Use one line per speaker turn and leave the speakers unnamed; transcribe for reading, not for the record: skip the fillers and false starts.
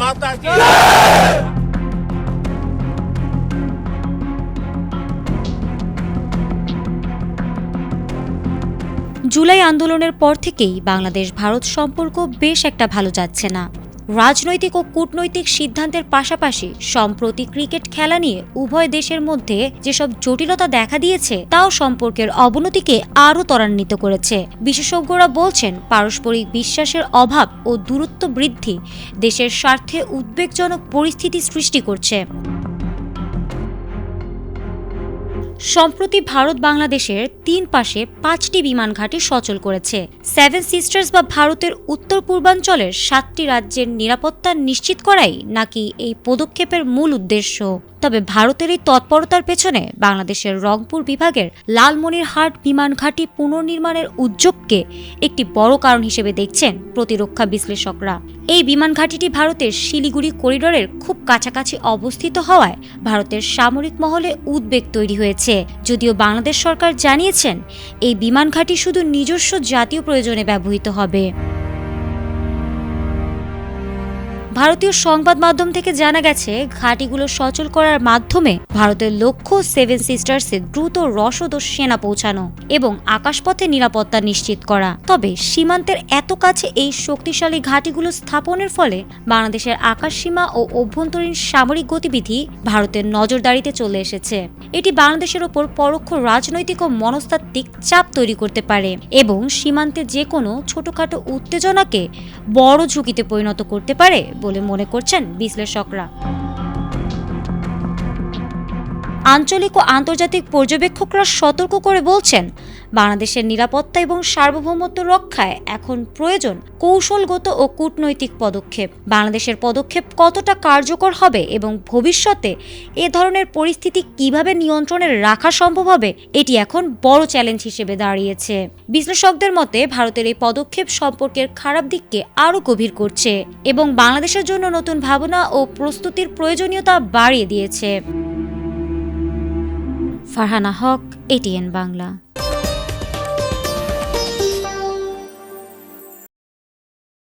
माता की।
জুলাই আন্দোলনের পর থেকেই বাংলাদেশ ভারত সম্পর্ক বেশ একটা ভালো যাচ্ছে না। রাজনৈতিক ও কূটনৈতিক সিদ্ধান্তের পাশাপাশি সম্প্রতি ক্রিকেট খেলা নিয়ে উভয় দেশের মধ্যে যেসব জটিলতা দেখা দিয়েছে তাও সম্পর্কের অবনতিকে আরও ত্বরান্বিত করেছে। বিশেষজ্ঞরা বলছেন, পারস্পরিক বিশ্বাসের অভাব ও দূরত্ব বৃদ্ধি দেশের স্বার্থে উদ্বেগজনক পরিস্থিতি সৃষ্টি করছে। সম্প্রতি ভারত বাংলাদেশের 3 পাশে 5টি বিমান ঘাঁটি সচল করেছে। সেভেন সিস্টার্স বা ভারতের উত্তর পূর্বাঞ্চলের 7টি রাজ্যের নিরাপত্তা নিশ্চিত করাই নাকি এই পদক্ষেপের মূল উদ্দেশ্য। তবে ভারতের এই তৎপরতার পেছনে বাংলাদেশের রংপুর বিভাগের লালমনিরহাট বিমান ঘাঁটি পুনর্নির্মাণের উদ্যোগকে একটি বড় কারণ হিসেবে দেখছেন প্রতিরক্ষা বিশ্লেষকরা। এই বিমান ঘাঁটিটি ভারতের শিলিগুড়ি করিডোরের খুব কাছাকাছি অবস্থিত হওয়ায় ভারতের সামরিক মহলে উদ্বেগ তৈরি হয়েছে। যদিও বাংলাদেশ সরকার জানিয়েছেন, এই বিমান ঘাঁটি শুধু নিজস্ব জাতীয় প্রয়োজনে ব্যবহৃত হবে। ভারতীয় সংবাদ মাধ্যম থেকে জানা গেছে, ঘাঁটিগুলো সচল করার মাধ্যমে ভারতের লক্ষ্য সেভেন সিস্টার্সে দ্রুত রসদ ও সেনা পৌঁছানো এবং আকাশপথে নিরাপত্তা নিশ্চিত করা। তবে সীমান্তের এত কাছে এই শক্তিশালী ঘাঁটিগুলো স্থাপনের ফলে বাংলাদেশের আকাশসীমা ও অভ্যন্তরীণ সামরিক গতিবিধি ভারতের নজরদারিতে চলে এসেছে। এটি বাংলাদেশের ওপর পরোক্ষ রাজনৈতিক ও মনস্তাত্ত্বিক চাপ তৈরি করতে পারে এবং সীমান্তে যে কোনো ছোটখাটো উত্তেজনাকে বড় ঝুঁকিতে পরিণত করতে পারে বলে মনে করছেন বিশ্লেষকরা। আঞ্চলিক ও আন্তর্জাতিক পর্যবেক্ষকরা সতর্ক করে বলছেন, বাংলাদেশের নিরাপত্তা এবং সার্বভৌমত্ব রক্ষায় এখন প্রয়োজন কৌশলগত ও কূটনৈতিক পদক্ষেপ। বাংলাদেশের পদক্ষেপ কতটা কার্যকর হবে এবং ভবিষ্যতে এ ধরনের পরিস্থিতি কিভাবে নিয়ন্ত্রণে রাখা সম্ভব হবে, এটি এখন বড় চ্যালেঞ্জ হিসেবে দাঁড়িয়েছে। বিশ্লেষকদের মতে, ভারতের এই পদক্ষেপ সম্পর্কের খারাপ দিককে আরও গভীর করছে এবং বাংলাদেশের জন্য নতুন ভাবনা ও প্রস্তুতির প্রয়োজনীয়তা বাড়িয়ে দিয়েছে। ফারহানা হক, ATN বাংলা।